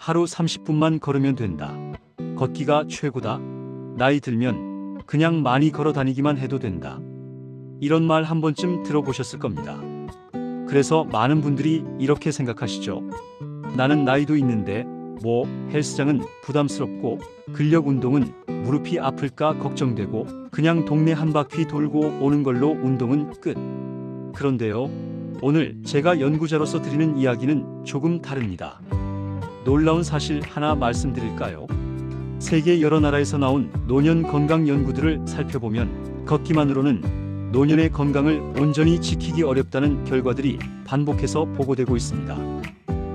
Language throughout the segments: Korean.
하루 30분만 걸으면 된다. 걷기가 최고다. 나이 들면 그냥 많이 걸어 다니기만 해도 된다. 이런 말 한 번쯤 들어보셨을 겁니다. 그래서 많은 분들이 이렇게 생각하시죠. 나는 나이도 있는데 뭐 헬스장은 부담스럽고 근력 운동은 무릎이 아플까 걱정되고 그냥 동네 한 바퀴 돌고 오는 걸로 운동은 끝. 그런데요, 오늘 제가 연구자로서 드리는 이야기는 조금 다릅니다. 놀라운 사실 하나 말씀드릴까요? 세계 여러 나라에서 나온 노년 건강 연구들을 살펴보면 걷기만으로는 노년의 건강을 온전히 지키기 어렵다는 결과들이 반복해서 보고되고 있습니다.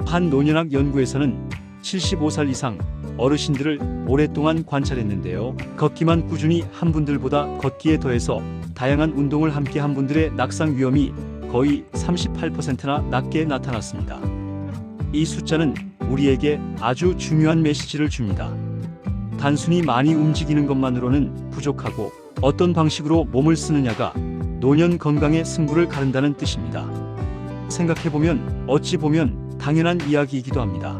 한 노년학 연구에서는 75살 이상 어르신들을 오랫동안 관찰했는데요. 걷기만 꾸준히 한 분들보다 걷기에 더해서 다양한 운동을 함께 한 분들의 낙상 위험이 거의 38%나 낮게 나타났습니다. 이 숫자는 우리에게 아주 중요한 메시지를 줍니다. 단순히 많이 움직이는 것만으로는 부족하고 어떤 방식으로 몸을 쓰느냐가 노년 건강의 승부를 가른다는 뜻입니다. 생각해보면 어찌 보면 당연한 이야기이기도 합니다.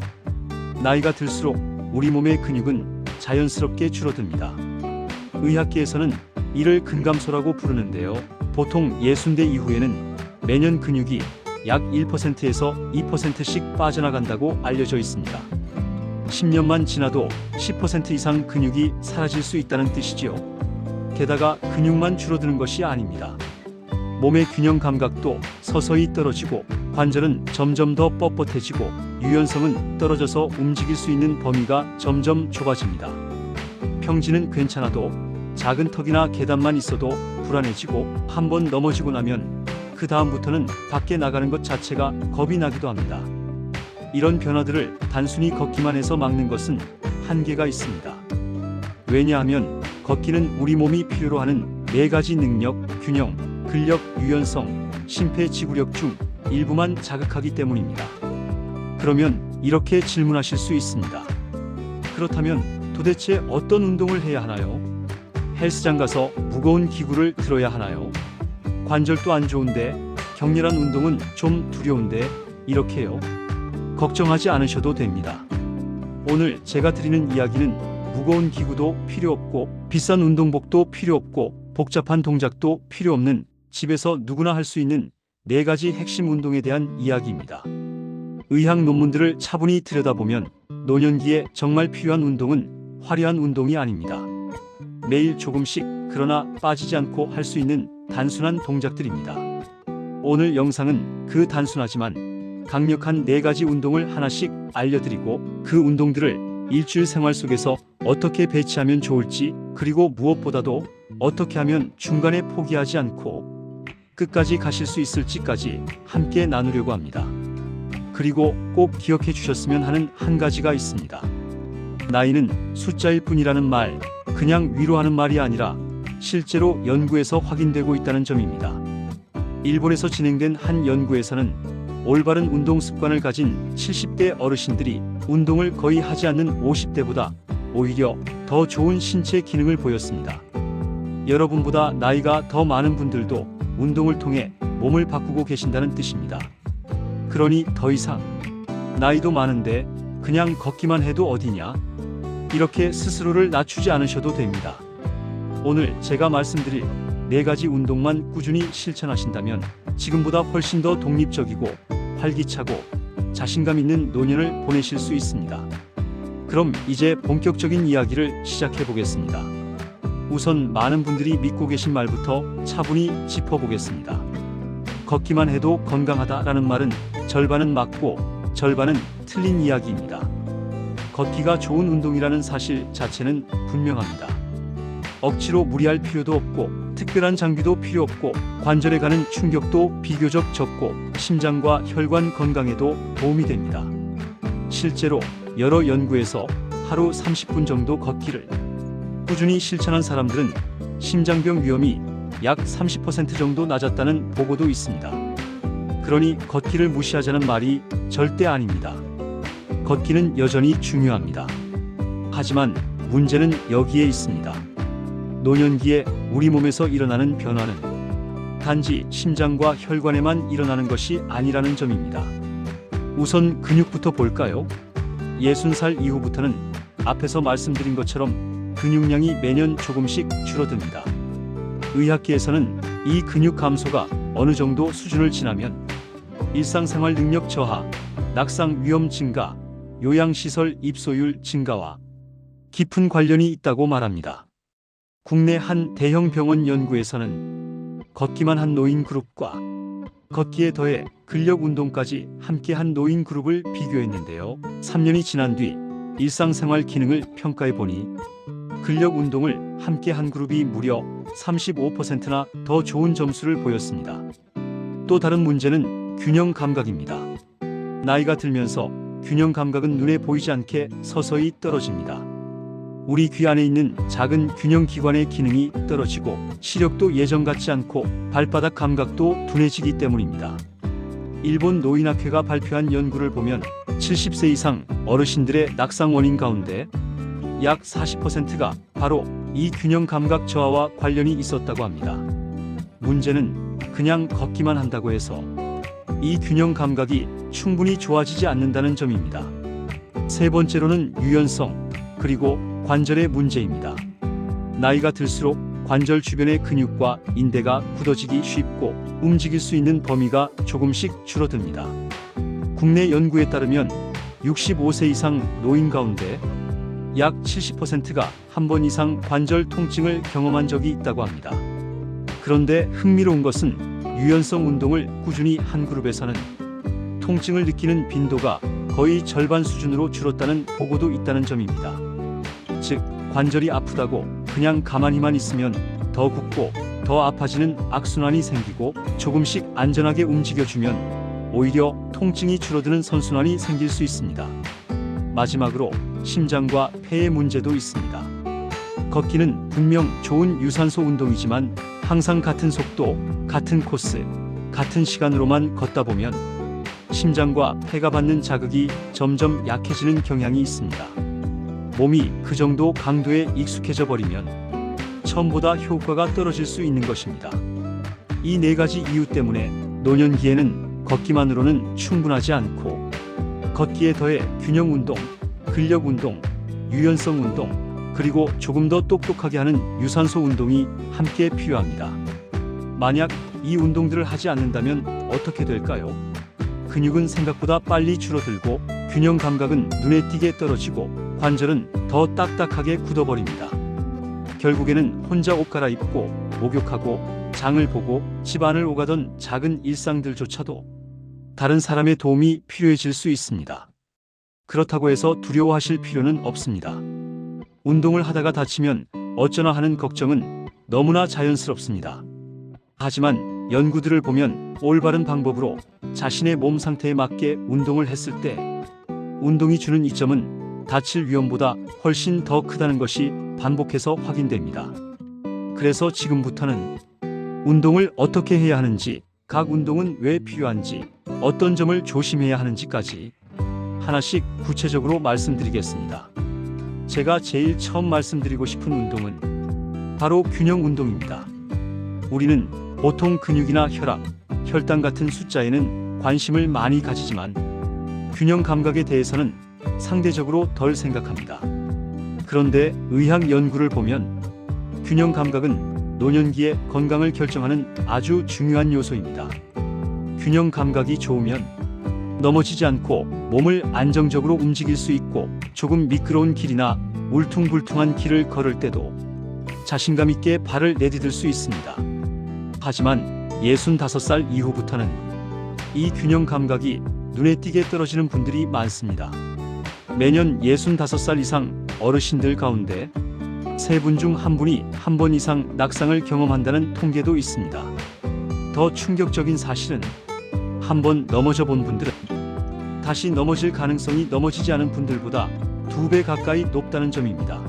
나이가 들수록 우리 몸의 근육은 자연스럽게 줄어듭니다. 의학계에서는 이를 근감소라고 부르는데요. 보통 60대 이후에는 매년 근육이 약 1%에서 2%씩 빠져나간다고 알려져 있습니다. 10년만 지나도 10% 이상 근육이 사라질 수 있다는 뜻이지요. 게다가 근육만 줄어드는 것이 아닙니다. 몸의 균형 감각도 서서히 떨어지고 관절은 점점 더 뻣뻣해지고 유연성은 떨어져서 움직일 수 있는 범위가 점점 좁아집니다. 평지는 괜찮아도 작은 턱이나 계단만 있어도 불안해지고 한번 넘어지고 나면 그 다음부터는 밖에 나가는 것 자체가 겁이 나기도 합니다. 이런 변화들을 단순히 걷기만 해서 막는 것은 한계가 있습니다. 왜냐하면 걷기는 우리 몸이 필요로 하는 4가지 능력, 균형, 근력, 유연성, 심폐지구력 중 일부만 자극하기 때문입니다. 그러면 이렇게 질문하실 수 있습니다. 그렇다면 도대체 어떤 운동을 해야 하나요? 헬스장 가서 무거운 기구를 들어야 하나요? 관절도 안 좋은데 격렬한 운동은 좀 두려운데 이렇게요? 걱정하지 않으셔도 됩니다. 오늘 제가 드리는 이야기는 무거운 기구도 필요 없고 비싼 운동복도 필요 없고 복잡한 동작도 필요 없는 집에서 누구나 할 수 있는 4가지 핵심 운동에 대한 이야기입니다. 의학 논문들을 차분히 들여다보면 노년기에 정말 필요한 운동은 화려한 운동이 아닙니다. 매일 조금씩 그러나 빠지지 않고 할 수 있는 단순한 동작들입니다. 오늘 영상은 그 단순하지만 강력한 4가지 운동을 하나씩 알려드리고 그 운동들을 일주일 생활 속에서 어떻게 배치하면 좋을지 그리고 무엇보다도 어떻게 하면 중간에 포기하지 않고 끝까지 가실 수 있을지까지 함께 나누려고 합니다. 그리고 꼭 기억해 주셨으면 하는 한 가지가 있습니다. 나이는 숫자일 뿐이라는 말, 그냥 위로하는 말이 아니라 실제로 연구에서 확인되고 있다는 점입니다. 일본에서 진행된 한 연구에서는 올바른 운동 습관을 가진 70대 어르신들이 운동을 거의 하지 않는 50대보다 오히려 더 좋은 신체 기능을 보였습니다. 여러분보다 나이가 더 많은 분들도 운동을 통해 몸을 바꾸고 계신다는 뜻입니다. 그러니 더 이상 나이도 많은데 그냥 걷기만 해도 어디냐? 이렇게 스스로를 낮추지 않으셔도 됩니다. 오늘 제가 말씀드릴 4가지 운동만 꾸준히 실천하신다면 지금보다 훨씬 더 독립적이고 활기차고 자신감 있는 노년을 보내실 수 있습니다. 그럼 이제 본격적인 이야기를 시작해 보겠습니다. 우선 많은 분들이 믿고 계신 말부터 차분히 짚어보겠습니다. 걷기만 해도 건강하다라는 말은 절반은 맞고 절반은 틀린 이야기입니다. 걷기가 좋은 운동이라는 사실 자체는 분명합니다. 억지로 무리할 필요도 없고 특별한 장비도 필요 없고 관절에 가는 충격도 비교적 적고 심장과 혈관 건강에도 도움이 됩니다. 실제로 여러 연구에서 하루 30분 정도 걷기를 꾸준히 실천한 사람들은 심장병 위험이 약 30% 정도 낮았다는 보고도 있습니다. 그러니 걷기를 무시하자는 말이 절대 아닙니다. 걷기는 여전히 중요합니다. 하지만 문제는 여기에 있습니다. 노년기에 우리 몸에서 일어나는 변화는 단지 심장과 혈관에만 일어나는 것이 아니라는 점입니다. 우선 근육부터 볼까요? 60살 이후부터는 앞에서 말씀드린 것처럼 근육량이 매년 조금씩 줄어듭니다. 의학계에서는 이 근육 감소가 어느 정도 수준을 지나면 일상생활 능력 저하, 낙상 위험 증가, 요양시설 입소율 증가와 깊은 관련이 있다고 말합니다. 국내 한 대형 병원 연구에서는 걷기만 한 노인 그룹과 걷기에 더해 근력 운동까지 함께 한 노인 그룹을 비교했는데요. 3년이 지난 뒤 일상생활 기능을 평가해 보니 근력 운동을 함께 한 그룹이 무려 35%나 더 좋은 점수를 보였습니다. 또 다른 문제는 균형 감각입니다. 나이가 들면서 균형 감각은 눈에 보이지 않게 서서히 떨어집니다. 우리 귀 안에 있는 작은 균형 기관의 기능이 떨어지고 시력도 예전 같지 않고 발바닥 감각도 둔해지기 때문입니다. 일본 노인학회가 발표한 연구를 보면 70세 이상 어르신들의 낙상 원인 가운데 약 40%가 바로 이 균형 감각 저하와 관련이 있었다고 합니다. 문제는 그냥 걷기만 한다고 해서 이 균형 감각이 충분히 좋아지지 않는다는 점입니다. 세 번째로는 유연성, 그리고 관절의 문제입니다. 나이가 들수록 관절 주변의 근육과 인대가 굳어지기 쉽고 움직일 수 있는 범위가 조금씩 줄어듭니다. 국내 연구에 따르면 65세 이상 노인 가운데 약 70%가 한 번 이상 관절 통증을 경험한 적이 있다고 합니다. 그런데 흥미로운 것은 유연성 운동을 꾸준히 한 그룹에서는 통증을 느끼는 빈도가 거의 절반 수준으로 줄었다는 보고도 있다는 점입니다. 즉, 관절이 아프다고 그냥 가만히만 있으면 더 굽고 더 아파지는 악순환이 생기고 조금씩 안전하게 움직여주면 오히려 통증이 줄어드는 선순환이 생길 수 있습니다. 마지막으로 심장과 폐의 문제도 있습니다. 걷기는 분명 좋은 유산소 운동이지만 항상 같은 속도, 같은 코스, 같은 시간으로만 걷다 보면 심장과 폐가 받는 자극이 점점 약해지는 경향이 있습니다. 몸이 그 정도 강도에 익숙해져 버리면 처음보다 효과가 떨어질 수 있는 것입니다. 이 네 가지 이유 때문에 노년기에는 걷기만으로는 충분하지 않고 걷기에 더해 균형 운동, 근력 운동, 유연성 운동, 그리고 조금 더 똑똑하게 하는 유산소 운동이 함께 필요합니다. 만약 이 운동들을 하지 않는다면 어떻게 될까요? 근육은 생각보다 빨리 줄어들고 균형 감각은 눈에 띄게 떨어지고 관절은 더 딱딱하게 굳어버립니다. 결국에는 혼자 옷 갈아입고 목욕하고 장을 보고 집안을 오가던 작은 일상들조차도 다른 사람의 도움이 필요해질 수 있습니다. 그렇다고 해서 두려워하실 필요는 없습니다. 운동을 하다가 다치면 어쩌나 하는 걱정은 너무나 자연스럽습니다. 하지만 연구들을 보면 올바른 방법으로 자신의 몸 상태에 맞게 운동을 했을 때 운동이 주는 이점은 다칠 위험보다 훨씬 더 크다는 것이 반복해서 확인됩니다. 그래서 지금부터는 운동을 어떻게 해야 하는지, 각 운동은 왜 필요한지, 어떤 점을 조심해야 하는지까지 하나씩 구체적으로 말씀드리겠습니다. 제가 제일 처음 말씀드리고 싶은 운동은 바로 균형 운동입니다. 우리는 보통 근육이나 혈압, 혈당 같은 숫자에는 관심을 많이 가지지만 균형 감각에 대해서는 상대적으로 덜 생각합니다. 그런데 의학 연구를 보면 균형 감각은 노년기의 건강을 결정하는 아주 중요한 요소입니다. 균형 감각이 좋으면 넘어지지 않고 몸을 안정적으로 움직일 수 있고 조금 미끄러운 길이나 울퉁불퉁한 길을 걸을 때도 자신감 있게 발을 내디딜 수 있습니다. 하지만 65살 이후부터는 이 균형 감각이 눈에 띄게 떨어지는 분들이 많습니다. 매년 65살 이상 어르신들 가운데 3분 중 1분이 한 번 이상 낙상을 경험한다는 통계도 있습니다. 더 충격적인 사실은 한 번 넘어져 본 분들은 다시 넘어질 가능성이 넘어지지 않은 분들보다 2배 가까이 높다는 점입니다.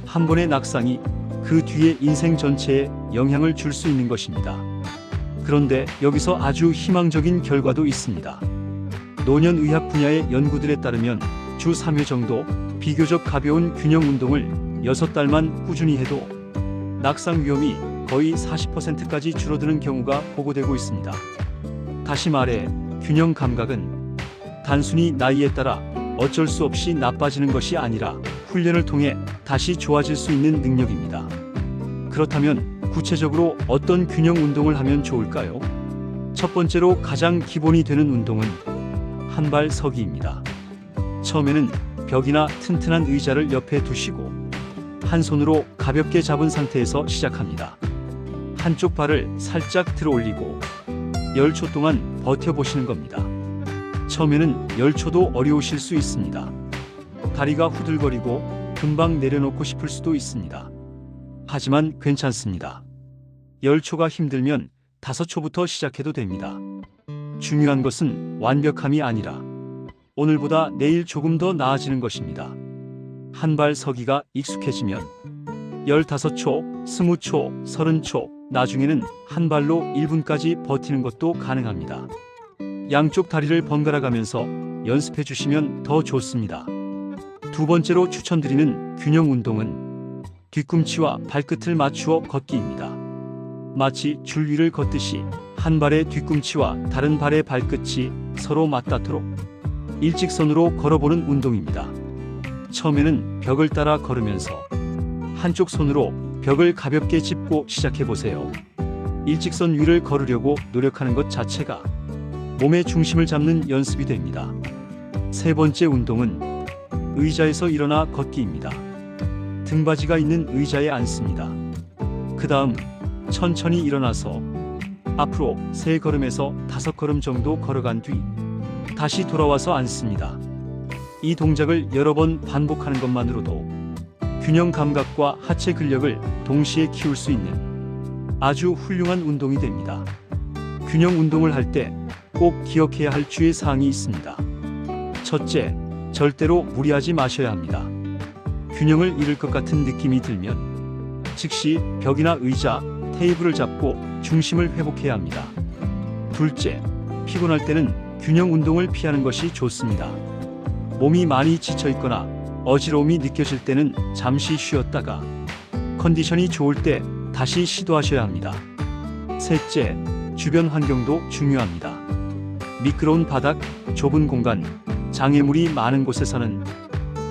한 번의 낙상이 그 뒤에 인생 전체에 영향을 줄 수 있는 것입니다. 그런데 여기서 아주 희망적인 결과도 있습니다. 노년의학 분야의 연구들에 따르면 주 3회 정도 비교적 가벼운 균형 운동을 6달만 꾸준히 해도 낙상 위험이 거의 40%까지 줄어드는 경우가 보고되고 있습니다. 다시 말해 균형 감각은 단순히 나이에 따라 어쩔 수 없이 나빠지는 것이 아니라 훈련을 통해 다시 좋아질 수 있는 능력입니다. 그렇다면 구체적으로 어떤 균형 운동을 하면 좋을까요? 첫 번째로 가장 기본이 되는 운동은 한발 서기입니다. 처음에는 벽이나 튼튼한 의자를 옆에 두시고 한 손으로 가볍게 잡은 상태에서 시작합니다. 한쪽 발을 살짝 들어 올리고 10초 동안 버텨보시는 겁니다. 처음에는 10초도 어려우실 수 있습니다. 다리가 후들거리고 금방 내려놓고 싶을 수도 있습니다. 하지만 괜찮습니다. 10초가 힘들면 5초부터 시작해도 됩니다. 중요한 것은 완벽함이 아니라 오늘보다 내일 조금 더 나아지는 것입니다. 한발 서기가 익숙해지면 15초, 20초, 30초, 나중에는 한 발로 1분까지 버티는 것도 가능합니다. 양쪽 다리를 번갈아 가면서 연습해 주시면 더 좋습니다. 두 번째로 추천드리는 균형 운동은 뒤꿈치와 발끝을 맞추어 걷기입니다. 마치 줄 위를 걷듯이 한 발의 뒤꿈치와 다른 발의 발끝이 서로 맞닿도록 일직선으로 걸어보는 운동입니다. 처음에는 벽을 따라 걸으면서 한쪽 손으로 벽을 가볍게 짚고 시작해 보세요. 일직선 위를 걸으려고 노력하는 것 자체가 몸의 중심을 잡는 연습이 됩니다. 세 번째 운동은 의자에서 일어나 걷기입니다. 등받이가 있는 의자에 앉습니다. 그 다음 천천히 일어나서 앞으로 3걸음에서 5걸음 정도 걸어간 뒤 다시 돌아와서 앉습니다. 이 동작을 여러 번 반복하는 것만으로도 균형 감각과 하체 근력을 동시에 키울 수 있는 아주 훌륭한 운동이 됩니다. 균형 운동을 할 때 꼭 기억해야 할 주의 사항이 있습니다. 첫째, 절대로 무리하지 마셔야 합니다. 균형을 잃을 것 같은 느낌이 들면 즉시 벽이나 의자, 테이블을 잡고 중심을 회복해야 합니다. 둘째, 피곤할 때는 균형 운동을 피하는 것이 좋습니다. 몸이 많이 지쳐 있거나 어지러움이 느껴질 때는 잠시 쉬었다가 컨디션이 좋을 때 다시 시도하셔야 합니다. 셋째, 주변 환경도 중요합니다. 미끄러운 바닥, 좁은 공간, 장애물이 많은 곳에서는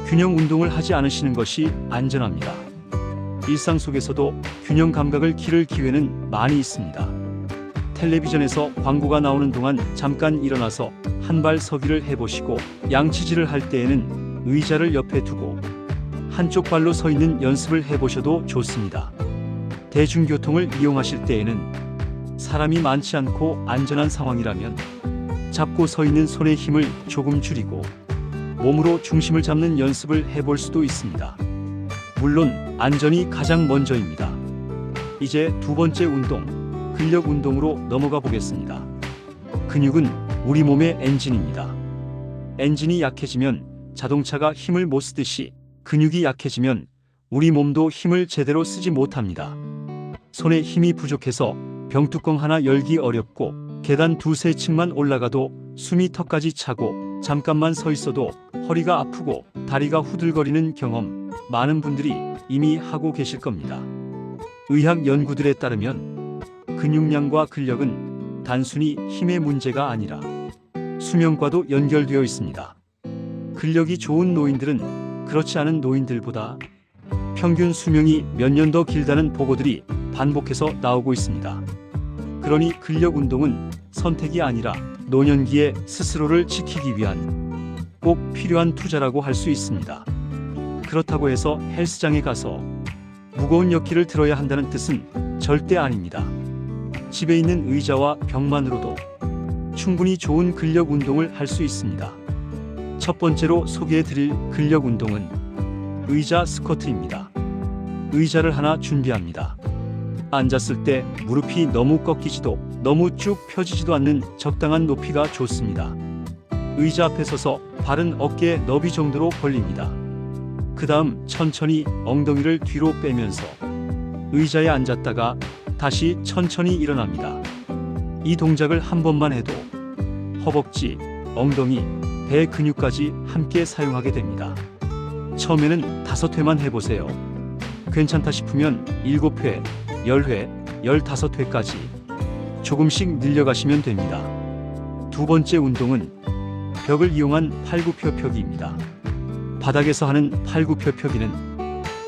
균형 운동을 하지 않으시는 것이 안전합니다. 일상 속에서도 균형 감각을 기를 기회는 많이 있습니다. 텔레비전에서 광고가 나오는 동안 잠깐 일어나서 한발 서기를 해보시고 양치질을 할 때에는 의자를 옆에 두고 한쪽 발로 서 있는 연습을 해보셔도 좋습니다. 대중교통을 이용하실 때에는 사람이 많지 않고 안전한 상황이라면 잡고 서 있는 손의 힘을 조금 줄이고 몸으로 중심을 잡는 연습을 해볼 수도 있습니다. 물론 안전이 가장 먼저입니다. 이제 두 번째 운동, 근력 운동으로 넘어가 보겠습니다. 근육은 우리 몸의 엔진입니다. 엔진이 약해지면 자동차가 힘을 못 쓰듯이 근육이 약해지면 우리 몸도 힘을 제대로 쓰지 못합니다. 손에 힘이 부족해서 병뚜껑 하나 열기 어렵고 계단 2-3층만 올라가도 숨이 턱까지 차고 잠깐만 서 있어도 허리가 아프고 다리가 후들거리는 경험 많은 분들이 이미 하고 계실 겁니다. 의학 연구들에 따르면 근육량과 근력은 단순히 힘의 문제가 아니라 수명과도 연결되어 있습니다. 근력이 좋은 노인들은 그렇지 않은 노인들보다 평균 수명이 몇 년 더 길다는 보고들이 반복해서 나오고 있습니다. 그러니 근력 운동은 선택이 아니라 노년기에 스스로를 지키기 위한 꼭 필요한 투자라고 할 수 있습니다. 그렇다고 해서 헬스장에 가서 무거운 역기를 들어야 한다는 뜻은 절대 아닙니다. 집에 있는 의자와 벽만으로도 충분히 좋은 근력 운동을 할 수 있습니다. 첫 번째로 소개해 드릴 근력 운동은 의자 스쿼트입니다. 의자를 하나 준비합니다. 앉았을 때 무릎이 너무 꺾이지도 너무 쭉 펴지지도 않는 적당한 높이가 좋습니다. 의자 앞에 서서 발은 어깨 너비 정도로 벌립니다. 그 다음 천천히 엉덩이를 뒤로 빼면서 의자에 앉았다가 다시 천천히 일어납니다. 이 동작을 한 번만 해도 허벅지, 엉덩이, 배 근육까지 함께 사용하게 됩니다. 처음에는 5회만 해보세요. 괜찮다 싶으면 7회, 10회, 15회까지 조금씩 늘려가시면 됩니다. 두 번째 운동은 벽을 이용한 팔굽혀펴기입니다. 바닥에서 하는 팔굽혀펴기는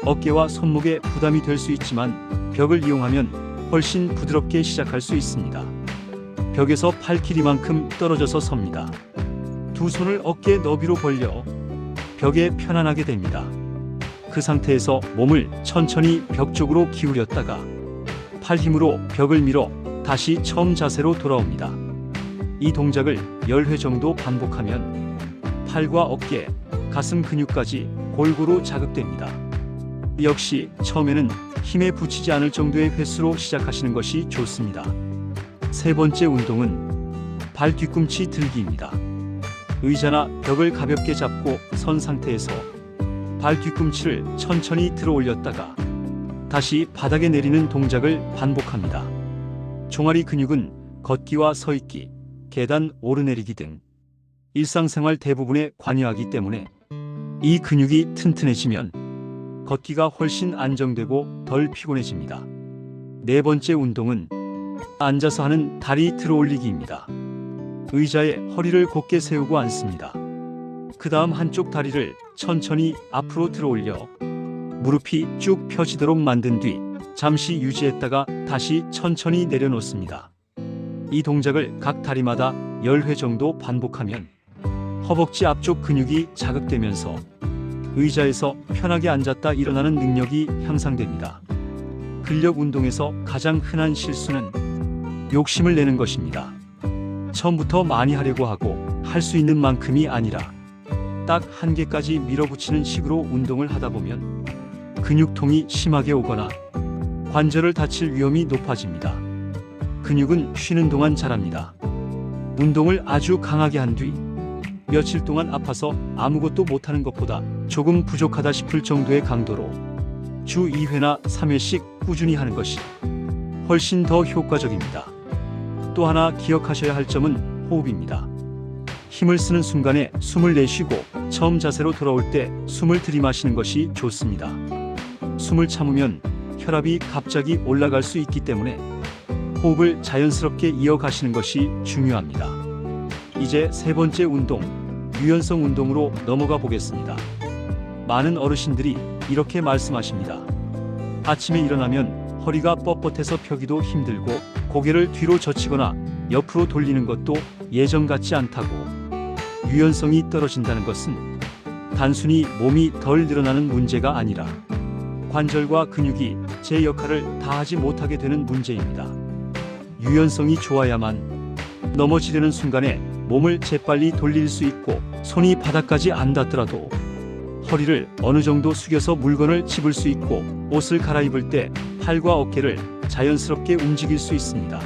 어깨와 손목에 부담이 될 수 있지만 벽을 이용하면 훨씬 부드럽게 시작할 수 있습니다. 벽에서 팔 길이만큼 떨어져서 섭니다. 두 손을 어깨 너비로 벌려 벽에 편안하게 댑니다. 그 상태에서 몸을 천천히 벽 쪽으로 기울였다가 팔 힘으로 벽을 밀어 다시 처음 자세로 돌아옵니다. 이 동작을 10회 정도 반복하면 팔과 어깨, 가슴 근육까지 골고루 자극됩니다. 역시 처음에는 힘에 부치지 않을 정도의 횟수로 시작하시는 것이 좋습니다. 세 번째 운동은 발 뒤꿈치 들기입니다. 의자나 벽을 가볍게 잡고 선 상태에서 발 뒤꿈치를 천천히 들어 올렸다가 다시 바닥에 내리는 동작을 반복합니다. 종아리 근육은 걷기와 서있기, 계단 오르내리기 등 일상생활 대부분에 관여하기 때문에 이 근육이 튼튼해지면 걷기가 훨씬 안정되고 덜 피곤해집니다. 네 번째 운동은 앉아서 하는 다리 들어 올리기입니다. 의자에 허리를 곧게 세우고 앉습니다. 그 다음 한쪽 다리를 천천히 앞으로 들어 올려 무릎이 쭉 펴지도록 만든 뒤 잠시 유지했다가 다시 천천히 내려놓습니다. 이 동작을 각 다리마다 10회 정도 반복하면 허벅지 앞쪽 근육이 자극되면서 의자에서 편하게 앉았다 일어나는 능력이 향상됩니다. 근력 운동에서 가장 흔한 실수는 욕심을 내는 것입니다. 처음부터 많이 하려고 하고 할 수 있는 만큼이 아니라 딱 한계까지 밀어붙이는 식으로 운동을 하다 보면 근육통이 심하게 오거나 관절을 다칠 위험이 높아집니다. 근육은 쉬는 동안 자랍니다. 운동을 아주 강하게 한 뒤 며칠 동안 아파서 아무것도 못하는 것보다 조금 부족하다 싶을 정도의 강도로 주 2회나 3회씩 꾸준히 하는 것이 훨씬 더 효과적입니다. 또 하나 기억하셔야 할 점은 호흡입니다. 힘을 쓰는 순간에 숨을 내쉬고 처음 자세로 돌아올 때 숨을 들이마시는 것이 좋습니다. 숨을 참으면 혈압이 갑자기 올라갈 수 있기 때문에 호흡을 자연스럽게 이어가시는 것이 중요합니다. 이제 세 번째 운동, 유연성 운동으로 넘어가 보겠습니다. 많은 어르신들이 이렇게 말씀하십니다. 아침에 일어나면 허리가 뻣뻣해서 펴기도 힘들고 고개를 뒤로 젖히거나 옆으로 돌리는 것도 예전 같지 않다고. 유연성이 떨어진다는 것은 단순히 몸이 덜 늘어나는 문제가 아니라 관절과 근육이 제 역할을 다하지 못하게 되는 문제입니다. 유연성이 좋아야만 넘어지려는 순간에 몸을 재빨리 돌릴 수 있고 손이 바닥까지 안 닿더라도 허리를 어느 정도 숙여서 물건을 집을 수 있고 옷을 갈아입을 때 팔과 어깨를 자연스럽게 움직일 수 있습니다.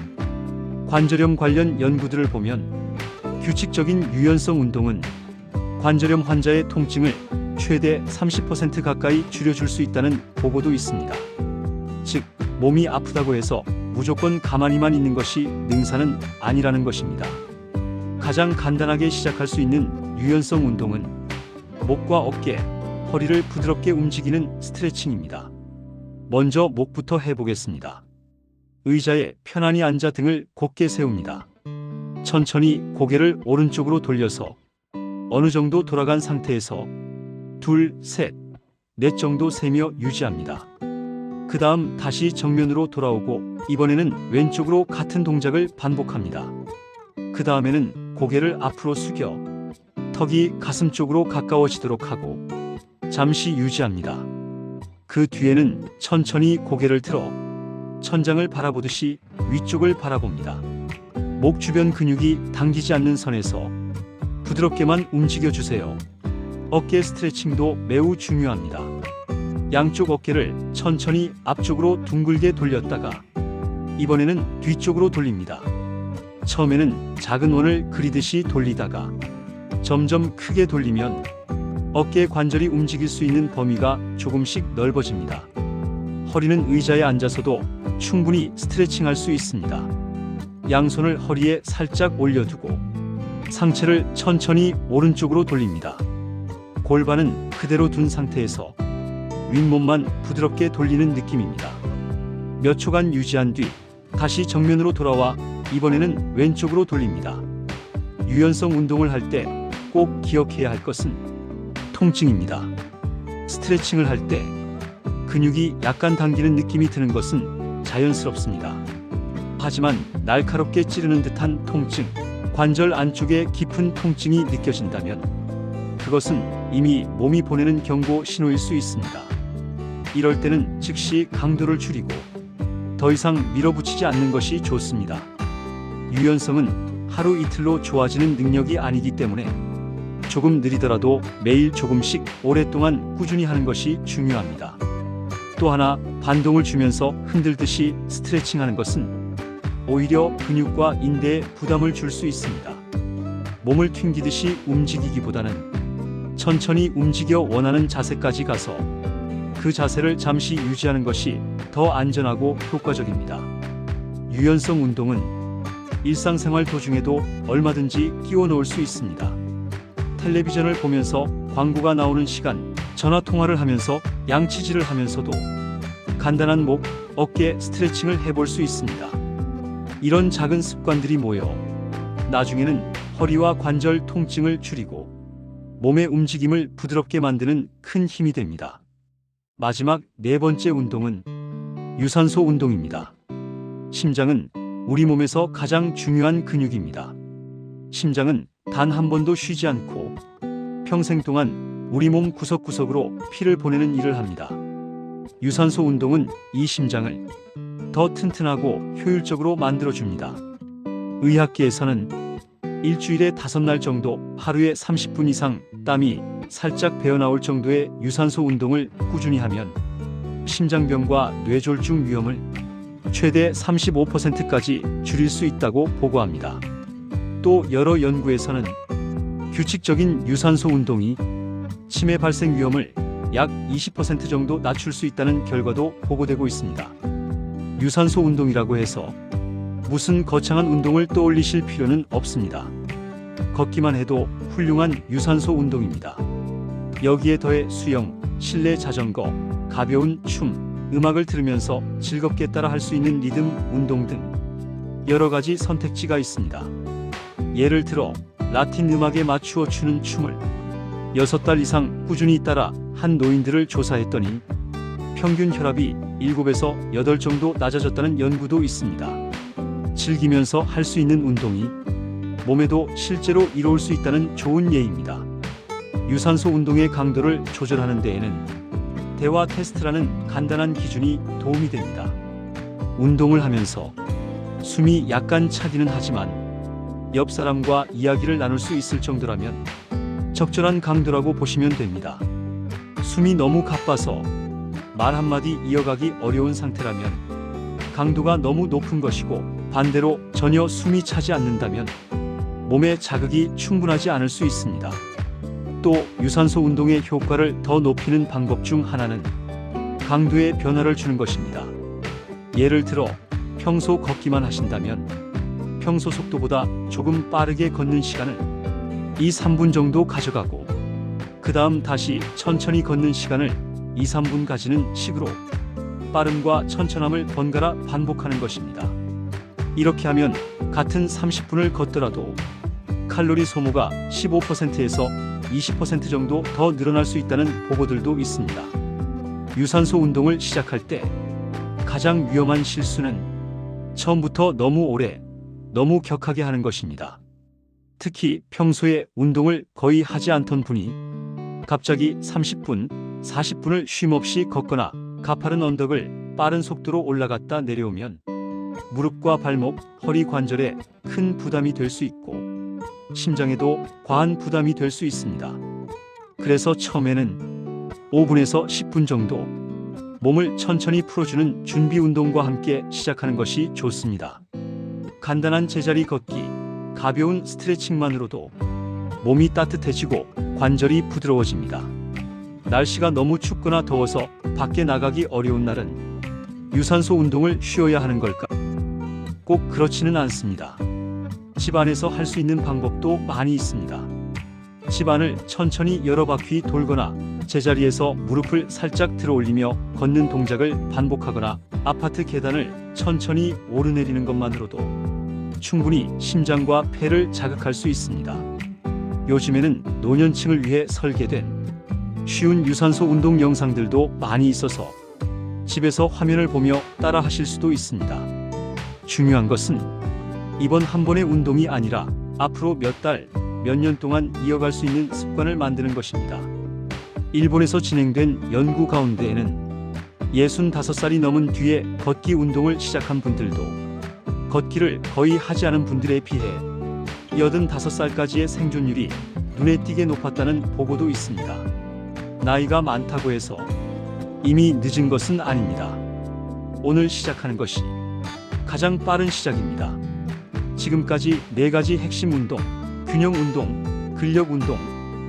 관절염 관련 연구들을 보면 규칙적인 유연성 운동은 관절염 환자의 통증을 최대 30% 가까이 줄여줄 수 있다는 보고도 있습니다. 즉, 몸이 아프다고 해서 무조건 가만히만 있는 것이 능사는 아니라는 것입니다. 가장 간단하게 시작할 수 있는 유연성 운동은 목과 어깨, 허리를 부드럽게 움직이는 스트레칭입니다. 먼저 목부터 해보겠습니다. 의자에 편안히 앉아 등을 곧게 세웁니다. 천천히 고개를 오른쪽으로 돌려서 어느 정도 돌아간 상태에서 둘, 셋, 넷 정도 세며 유지합니다. 그 다음 다시 정면으로 돌아오고 이번에는 왼쪽으로 같은 동작을 반복합니다. 그 다음에는 고개를 앞으로 숙여 턱이 가슴 쪽으로 가까워지도록 하고 잠시 유지합니다. 그 뒤에는 천천히 고개를 들어 천장을 바라보듯이 위쪽을 바라봅니다. 목 주변 근육이 당기지 않는 선에서 부드럽게만 움직여주세요. 어깨 스트레칭도 매우 중요합니다. 양쪽 어깨를 천천히 앞쪽으로 둥글게 돌렸다가 이번에는 뒤쪽으로 돌립니다. 처음에는 작은 원을 그리듯이 돌리다가 점점 크게 돌리면 어깨 관절이 움직일 수 있는 범위가 조금씩 넓어집니다. 허리는 의자에 앉아서도 충분히 스트레칭할 수 있습니다. 양손을 허리에 살짝 올려두고 상체를 천천히 오른쪽으로 돌립니다. 골반은 그대로 둔 상태에서 윗몸만 부드럽게 돌리는 느낌입니다. 몇 초간 유지한 뒤 다시 정면으로 돌아와 이번에는 왼쪽으로 돌립니다. 유연성 운동을 할 때 꼭 기억해야 할 것은 통증입니다. 스트레칭을 할 때 근육이 약간 당기는 느낌이 드는 것은 자연스럽습니다. 하지만 날카롭게 찌르는 듯한 통증, 관절 안쪽에 깊은 통증이 느껴진다면 그것은 이미 몸이 보내는 경고 신호일 수 있습니다. 이럴 때는 즉시 강도를 줄이고 더 이상 밀어붙이지 않는 것이 좋습니다. 유연성은 하루 이틀로 좋아지는 능력이 아니기 때문에 조금 느리더라도 매일 조금씩 오랫동안 꾸준히 하는 것이 중요합니다. 또 하나, 반동을 주면서 흔들듯이 스트레칭하는 것은 오히려 근육과 인대에 부담을 줄 수 있습니다. 몸을 튕기듯이 움직이기보다는 천천히 움직여 원하는 자세까지 가서 그 자세를 잠시 유지하는 것이 더 안전하고 효과적입니다. 유연성 운동은 일상생활 도중에도 얼마든지 끼워 넣을 수 있습니다. 텔레비전을 보면서 광고가 나오는 시간, 전화 통화를 하면서 양치질을 하면서도 간단한 목, 어깨 스트레칭을 해볼 수 있습니다. 이런 작은 습관들이 모여 나중에는 허리와 관절 통증을 줄이고 몸의 움직임을 부드럽게 만드는 큰 힘이 됩니다. 마지막 네 번째 운동은 유산소 운동입니다. 심장은 우리 몸에서 가장 중요한 근육입니다. 심장은 단 한 번도 쉬지 않고 평생 동안 우리 몸 구석구석으로 피를 보내는 일을 합니다. 유산소 운동은 이 심장을 더 튼튼하고 효율적으로 만들어줍니다. 의학계에서는 일주일에 5날 정도 하루에 30분 이상 땀이 살짝 배어나올 정도의 유산소 운동을 꾸준히 하면 심장병과 뇌졸중 위험을 최대 35%까지 줄일 수 있다고 보고합니다. 또 여러 연구에서는 규칙적인 유산소 운동이 치매 발생 위험을 약 20% 정도 낮출 수 있다는 결과도 보고되고 있습니다. 유산소 운동이라고 해서 무슨 거창한 운동을 떠올리실 필요는 없습니다. 걷기만 해도 훌륭한 유산소 운동입니다. 여기에 더해 수영, 실내 자전거, 가벼운 춤, 음악을 들으면서 즐겁게 따라 할 수 있는 리듬 운동 등 여러 가지 선택지가 있습니다. 예를 들어 라틴 음악에 맞추어 추는 춤을 6달 이상 꾸준히 따라 한 노인들을 조사했더니 평균 혈압이 7에서 8 정도 낮아졌다는 연구도 있습니다. 즐기면서 할 수 있는 운동이 몸에도 실제로 이로울 수 있다는 좋은 예입니다. 유산소 운동의 강도를 조절하는 데에는 대화 테스트라는 간단한 기준이 도움이 됩니다. 운동을 하면서 숨이 약간 차기는 하지만 옆 사람과 이야기를 나눌 수 있을 정도라면 적절한 강도라고 보시면 됩니다. 숨이 너무 가빠서 말 한마디 이어가기 어려운 상태라면 강도가 너무 높은 것이고, 반대로 전혀 숨이 차지 않는다면 몸에 자극이 충분하지 않을 수 있습니다. 또 유산소 운동의 효과를 더 높이는 방법 중 하나는 강도의 변화를 주는 것입니다. 예를 들어 평소 걷기만 하신다면 평소 속도보다 조금 빠르게 걷는 시간을 2-3분 정도 가져가고, 그 다음 다시 천천히 걷는 시간을 2-3분 가지는 식으로 빠름과 천천함을 번갈아 반복하는 것입니다. 이렇게 하면 같은 30분을 걷더라도 칼로리 소모가 15%에서 20% 정도 더 늘어날 수 있다는 보고들도 있습니다. 유산소 운동을 시작할 때 가장 위험한 실수는 처음부터 너무 오래, 너무 격하게 하는 것입니다. 특히 평소에 운동을 거의 하지 않던 분이 갑자기 30분, 40분을 쉼없이 걷거나 가파른 언덕을 빠른 속도로 올라갔다 내려오면 무릎과 발목, 허리 관절에 큰 부담이 될 수 있고 심장에도 과한 부담이 될 수 있습니다. 그래서 처음에는 5분에서 10분 정도 몸을 천천히 풀어주는 준비 운동과 함께 시작하는 것이 좋습니다. 간단한 제자리 걷기, 가벼운 스트레칭만으로도 몸이 따뜻해지고 관절이 부드러워집니다. 날씨가 너무 춥거나 더워서 밖에 나가기 어려운 날은 유산소 운동을 쉬어야 하는 걸까? 꼭 그렇지는 않습니다. 집 안에서 할 수 있는 방법도 많이 있습니다. 집 안을 천천히 여러 바퀴 돌거나 제자리에서 무릎을 살짝 들어 올리며 걷는 동작을 반복하거나 아파트 계단을 천천히 오르내리는 것만으로도 충분히 심장과 폐를 자극할 수 있습니다. 요즘에는 노년층을 위해 설계된 쉬운 유산소 운동 영상들도 많이 있어서 집에서 화면을 보며 따라 하실 수도 있습니다. 중요한 것은 이번 한 번의 운동이 아니라 앞으로 몇 달, 몇 년 동안 이어갈 수 있는 습관을 만드는 것입니다. 일본에서 진행된 연구 가운데에는 65살이 넘은 뒤에 걷기 운동을 시작한 분들도 걷기를 거의 하지 않은 분들에 비해 85살까지의 생존율이 눈에 띄게 높았다는 보고도 있습니다. 나이가 많다고 해서 이미 늦은 것은 아닙니다. 오늘 시작하는 것이 가장 빠른 시작입니다. 지금까지 4가지 핵심 운동, 균형 운동, 근력 운동,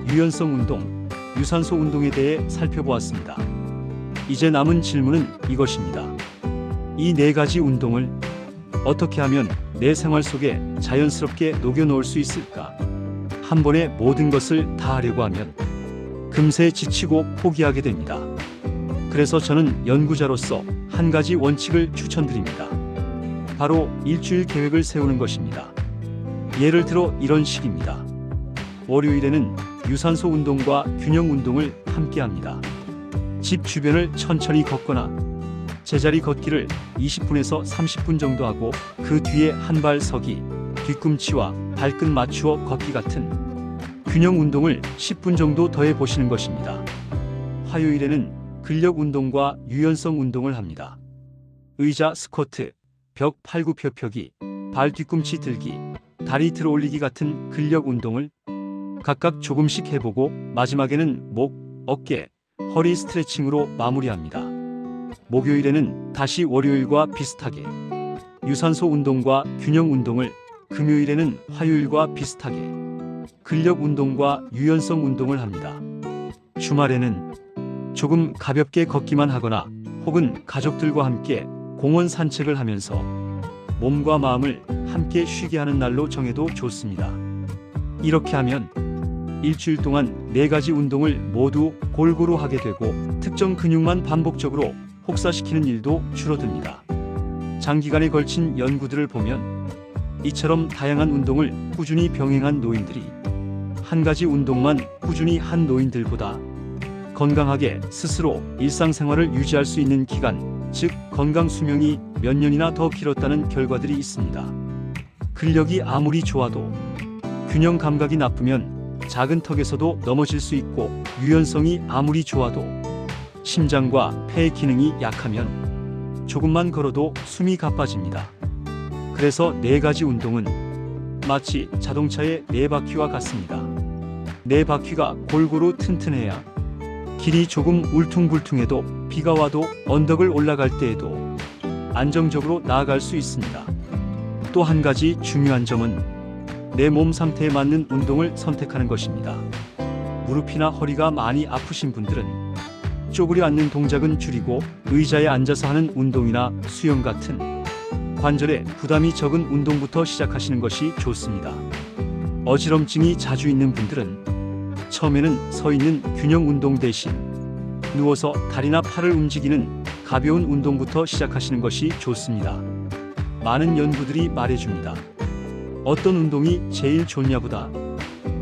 유연성 운동, 유산소 운동에 대해 살펴보았습니다. 이제 남은 질문은 이것입니다. 이 4가지 운동을 어떻게 하면 내 생활 속에 자연스럽게 녹여 넣을 수 있을까? 한 번에 모든 것을 다 하려고 하면 금세 지치고 포기하게 됩니다. 그래서 저는 연구자로서 한 가지 원칙을 추천드립니다. 바로 일주일 계획을 세우는 것입니다. 예를 들어 이런 식입니다. 월요일에는 유산소 운동과 균형 운동을 함께 합니다. 집 주변을 천천히 걷거나 제자리 걷기를 20분에서 30분 정도 하고 그 뒤에 한 발 서기, 뒤꿈치와 발끝 맞추어 걷기 같은 균형 운동을 10분 정도 더해 보시는 것입니다. 화요일에는 근력 운동과 유연성 운동을 합니다. 의자 스쿼트, 벽 팔굽혀펴기, 발 뒤꿈치 들기, 다리 들어 올리기 같은 근력 운동을 각각 조금씩 해보고 마지막에는 목, 어깨, 허리 스트레칭으로 마무리합니다. 목요일에는 다시 월요일과 비슷하게 유산소 운동과 균형 운동을, 금요일에는 화요일과 비슷하게 근력 운동과 유연성 운동을 합니다. 주말에는 조금 가볍게 걷기만 하거나 혹은 가족들과 함께 공원 산책을 하면서 몸과 마음을 함께 쉬게 하는 날로 정해도 좋습니다. 이렇게 하면 일주일 동안 4가지 운동을 모두 골고루 하게 되고 특정 근육만 반복적으로 혹사시키는 일도 줄어듭니다. 장기간에 걸친 연구들을 보면 이처럼 다양한 운동을 꾸준히 병행한 노인들이 한 가지 운동만 꾸준히 한 노인들보다 건강하게 스스로 일상생활을 유지할 수 있는 기간, 즉 건강 수명이 몇 년이나 더 길었다는 결과들이 있습니다. 근력이 아무리 좋아도 균형 감각이 나쁘면 작은 턱에서도 넘어질 수 있고, 유연성이 아무리 좋아도 심장과 폐의 기능이 약하면 조금만 걸어도 숨이 가빠집니다. 그래서 4가지 운동은 마치 자동차의 4바퀴와 같습니다. 4바퀴가 골고루 튼튼해야 길이 조금 울퉁불퉁해도 비가 와도 언덕을 올라갈 때에도 안정적으로 나아갈 수 있습니다. 또 한 가지 중요한 점은 내 몸 상태에 맞는 운동을 선택하는 것입니다. 무릎이나 허리가 많이 아프신 분들은 쪼그려 앉는 동작은 줄이고 의자에 앉아서 하는 운동이나 수영 같은 관절에 부담이 적은 운동부터 시작하시는 것이 좋습니다. 어지럼증이 자주 있는 분들은 처음에는 서 있는 균형 운동 대신 누워서 다리나 팔을 움직이는 가벼운 운동부터 시작하시는 것이 좋습니다. 많은 연구들이 말해줍니다. 어떤 운동이 제일 좋냐보다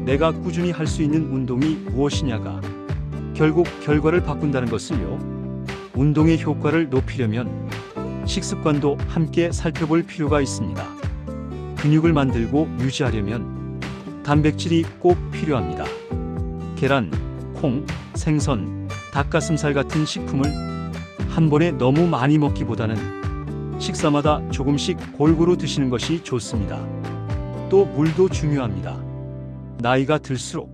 내가 꾸준히 할 수 있는 운동이 무엇이냐가 결국 결과를 바꾼다는 것을요. 운동의 효과를 높이려면 식습관도 함께 살펴볼 필요가 있습니다. 근육을 만들고 유지하려면 단백질이 꼭 필요합니다. 계란, 콩, 생선, 닭가슴살 같은 식품을 한 번에 너무 많이 먹기보다는 식사마다 조금씩 골고루 드시는 것이 좋습니다. 또 물도 중요합니다. 나이가 들수록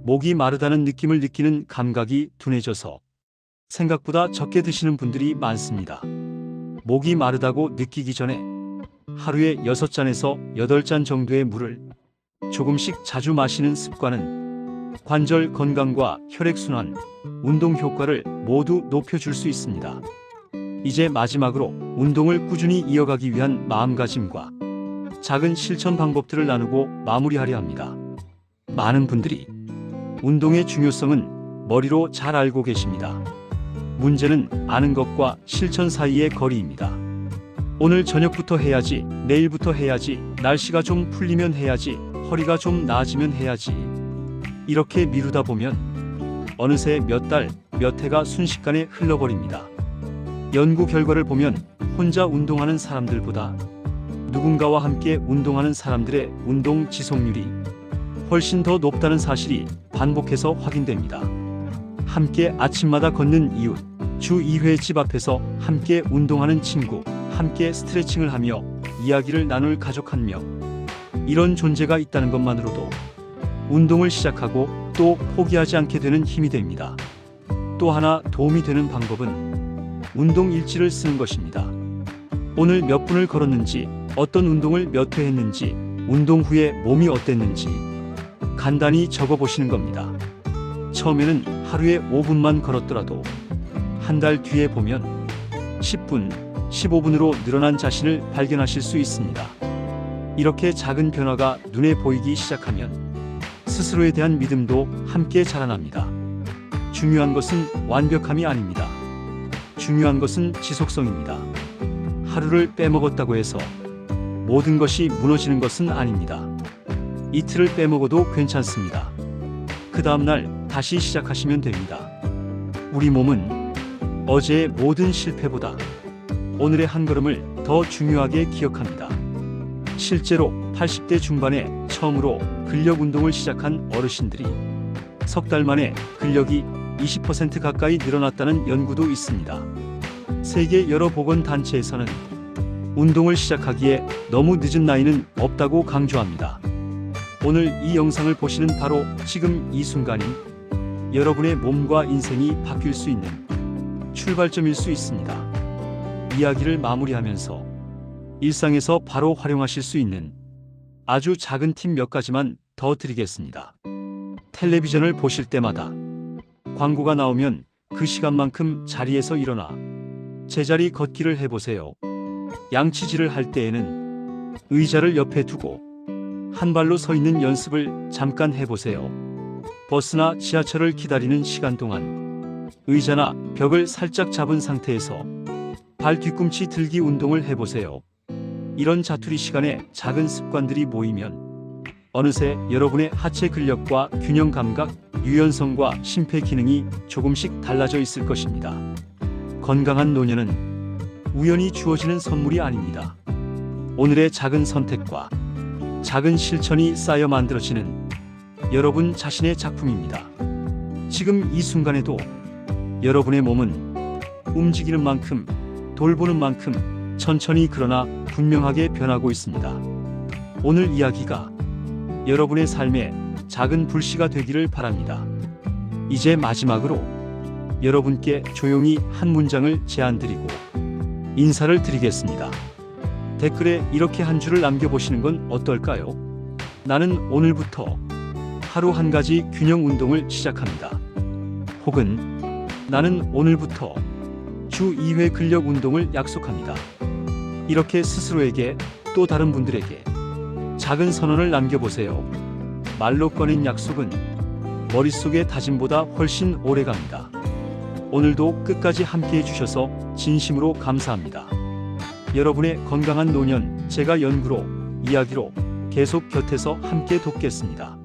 목이 마르다는 느낌을 느끼는 감각이 둔해져서 생각보다 적게 드시는 분들이 많습니다. 목이 마르다고 느끼기 전에 하루에 6잔에서 8잔 정도의 물을 조금씩 자주 마시는 습관은 관절 건강과 혈액순환, 운동 효과를 모두 높여줄 수 있습니다. 이제 마지막으로 운동을 꾸준히 이어가기 위한 마음가짐과 작은 실천 방법들을 나누고 마무리하려 합니다. 많은 분들이 운동의 중요성은 머리로 잘 알고 계십니다. 문제는 아는 것과 실천 사이의 거리입니다. 오늘 저녁부터 해야지, 내일부터 해야지, 날씨가 좀 풀리면 해야지, 허리가 좀 나아지면 해야지, 이렇게 미루다 보면 어느새 몇 달, 몇 해가 순식간에 흘러버립니다. 연구 결과를 보면 혼자 운동하는 사람들보다 누군가와 함께 운동하는 사람들의 운동 지속률이 훨씬 더 높다는 사실이 반복해서 확인됩니다. 함께 아침마다 걷는 이웃, 주 2회 집 앞에서 함께 운동하는 친구, 함께 스트레칭을 하며 이야기를 나눌 가족 한 명. 이런 존재가 있다는 것만으로도 운동을 시작하고 또 포기하지 않게 되는 힘이 됩니다. 또 하나 도움이 되는 방법은 운동 일지를 쓰는 것입니다. 오늘 몇 분을 걸었는지, 어떤 운동을 몇 회 했는지, 운동 후에 몸이 어땠는지 간단히 적어 보시는 겁니다. 처음에는 하루에 5분만 걸었더라도 한 달 뒤에 보면 10분, 15분으로 늘어난 자신을 발견하실 수 있습니다. 이렇게 작은 변화가 눈에 보이기 시작하면 스스로에 대한 믿음도 함께 자라납니다. 중요한 것은 완벽함이 아닙니다. 중요한 것은 지속성입니다. 하루를 빼먹었다고 해서 모든 것이 무너지는 것은 아닙니다. 이틀을 빼먹어도 괜찮습니다. 그 다음날 다시 시작하시면 됩니다. 우리 몸은 어제의 모든 실패보다 오늘의 한 걸음을 더 중요하게 기억합니다. 실제로 80대 중반에 처음으로 근력 운동을 시작한 어르신들이 석 달 만에 근력이 20% 가까이 늘어났다는 연구도 있습니다. 세계 여러 보건단체에서는 운동을 시작하기에 너무 늦은 나이는 없다고 강조합니다. 오늘 이 영상을 보시는 바로 지금 이 순간이 여러분의 몸과 인생이 바뀔 수 있는 출발점일 수 있습니다. 이야기를 마무리하면서 일상에서 바로 활용하실 수 있는 아주 작은 팁 몇 가지만 더 드리겠습니다. 텔레비전을 보실 때마다 광고가 나오면 그 시간만큼 자리에서 일어나 제자리 걷기를 해보세요. 양치질을 할 때에는 의자를 옆에 두고 한 발로 서 있는 연습을 잠깐 해보세요. 버스나 지하철을 기다리는 시간 동안 의자나 벽을 살짝 잡은 상태에서 발 뒤꿈치 들기 운동을 해보세요. 이런 자투리 시간에 작은 습관들이 모이면 어느새 여러분의 하체 근력과 균형 감각, 유연성과 심폐 기능이 조금씩 달라져 있을 것입니다. 건강한 노년은 우연히 주어지는 선물이 아닙니다. 오늘의 작은 선택과 작은 실천이 쌓여 만들어지는 여러분 자신의 작품입니다. 지금 이 순간에도 여러분의 몸은 움직이는 만큼, 돌보는 만큼 천천히 그러나 분명하게 변하고 있습니다. 오늘 이야기가 여러분의 삶에 작은 불씨가 되기를 바랍니다. 이제 마지막으로 여러분께 조용히 한 문장을 제안드리고 인사를 드리겠습니다. 댓글에 이렇게 한 줄을 남겨보시는 건 어떨까요? 나는 오늘부터 하루 한 가지 균형 운동을 시작합니다. 혹은 나는 오늘부터 주 2회 근력 운동을 약속합니다. 이렇게 스스로에게 또 다른 분들에게 작은 선언을 남겨보세요. 말로 꺼낸 약속은 머릿속의 다짐보다 훨씬 오래갑니다. 오늘도 끝까지 함께 해주셔서 진심으로 감사합니다. 여러분의 건강한 노년 제가 연구로, 이야기로 계속 곁에서 함께 돕겠습니다.